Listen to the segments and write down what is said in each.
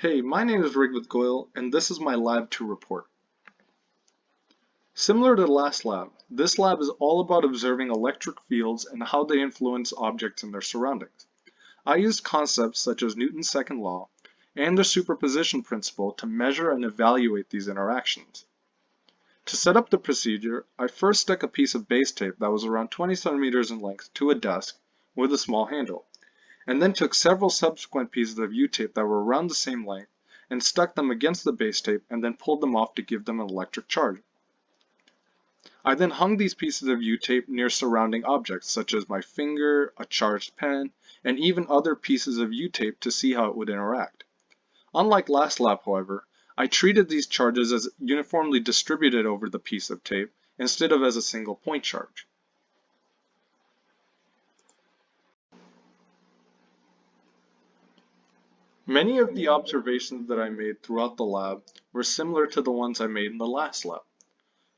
Hey, my name is Rig with Goyle, and this is my Lab 2 report. Similar to the last lab, this lab is all about observing electric fields and how they influence objects in their surroundings. I used concepts such as Newton's second law and the superposition principle to measure and evaluate these interactions. To set up the procedure, I first stuck a piece of base tape that was around 20 centimeters in length to a desk with a small handle, and then took several subsequent pieces of U-tape that were around the same length and stuck them against the base tape and then pulled them off to give them an electric charge. I then hung these pieces of U-tape near surrounding objects such as my finger, a charged pen, and even other pieces of U-tape to see how it would interact. Unlike last lab, however, I treated these charges as uniformly distributed over the piece of tape instead of as a single point charge. Many of the observations that I made throughout the lab were similar to the ones I made in the last lab.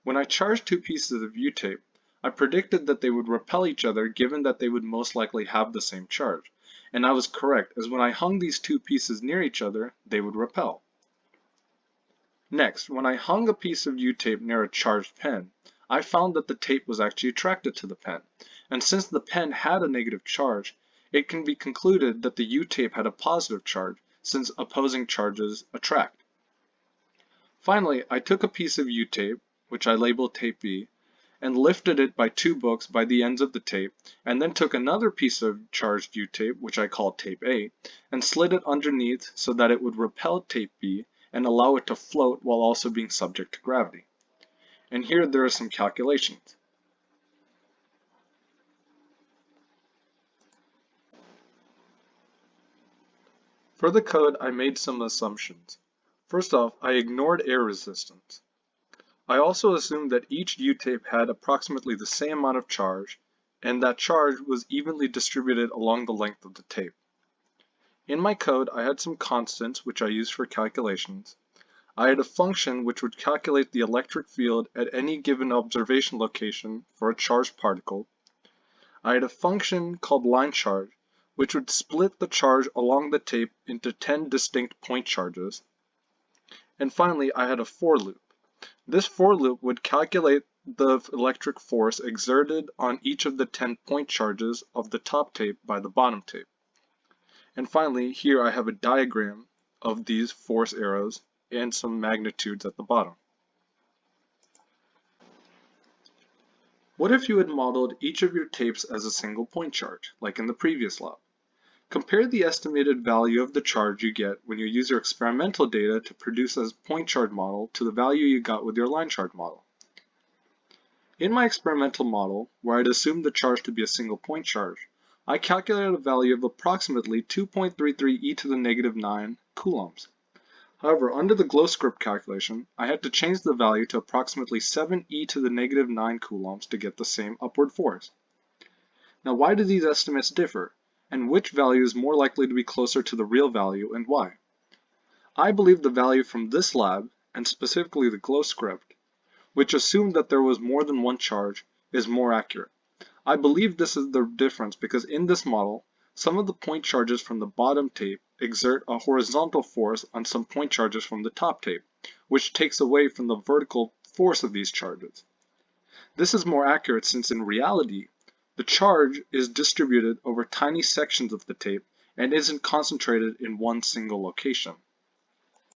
When I charged two pieces of U-tape, I predicted that they would repel each other given that they would most likely have the same charge, and I was correct, as when I hung these two pieces near each other, they would repel. Next, when I hung a piece of U-tape near a charged pen, I found that the tape was actually attracted to the pen, and since the pen had a negative charge, it can be concluded that the U-tape had a positive charge, since opposing charges attract. Finally, I took a piece of U-tape, which I labeled tape B, and lifted it by two books by the ends of the tape, and then took another piece of charged U-tape, which I called tape A, and slid it underneath so that it would repel tape B and allow it to float while also being subject to gravity. And here there are some calculations. For the code, I made some assumptions. First off, I ignored air resistance. I also assumed that each U-tape had approximately the same amount of charge, and that charge was evenly distributed along the length of the tape. In my code, I had some constants which I used for calculations. I had a function which would calculate the electric field at any given observation location for a charged particle. I had a function called line charge, which would split the charge along the tape into 10 distinct point charges. And finally, I had a for loop. This for loop would calculate the electric force exerted on each of the 10 point charges of the top tape by the bottom tape. And finally, here I have a diagram of these force arrows and some magnitudes at the bottom. What if you had modeled each of your tapes as a single point charge, like in the previous lab? Compare the estimated value of the charge you get when you use your experimental data to produce a point charge model to the value you got with your line charge model. In my experimental model, where I'd assumed the charge to be a single point charge, I calculated a value of approximately 2.33 e to the negative 9 coulombs. However, under the glow script calculation, I had to change the value to approximately 7 e to the negative 9 coulombs to get the same upward force. Now, why do these estimates differ, and which value is more likely to be closer to the real value and why? I believe the value from this lab, and specifically the glow script, which assumed that there was more than one charge, is more accurate. I believe this is the difference because in this model, some of the point charges from the bottom tape exert a horizontal force on some point charges from the top tape, which takes away from the vertical force of these charges. This is more accurate since in reality, the charge is distributed over tiny sections of the tape and isn't concentrated in one single location.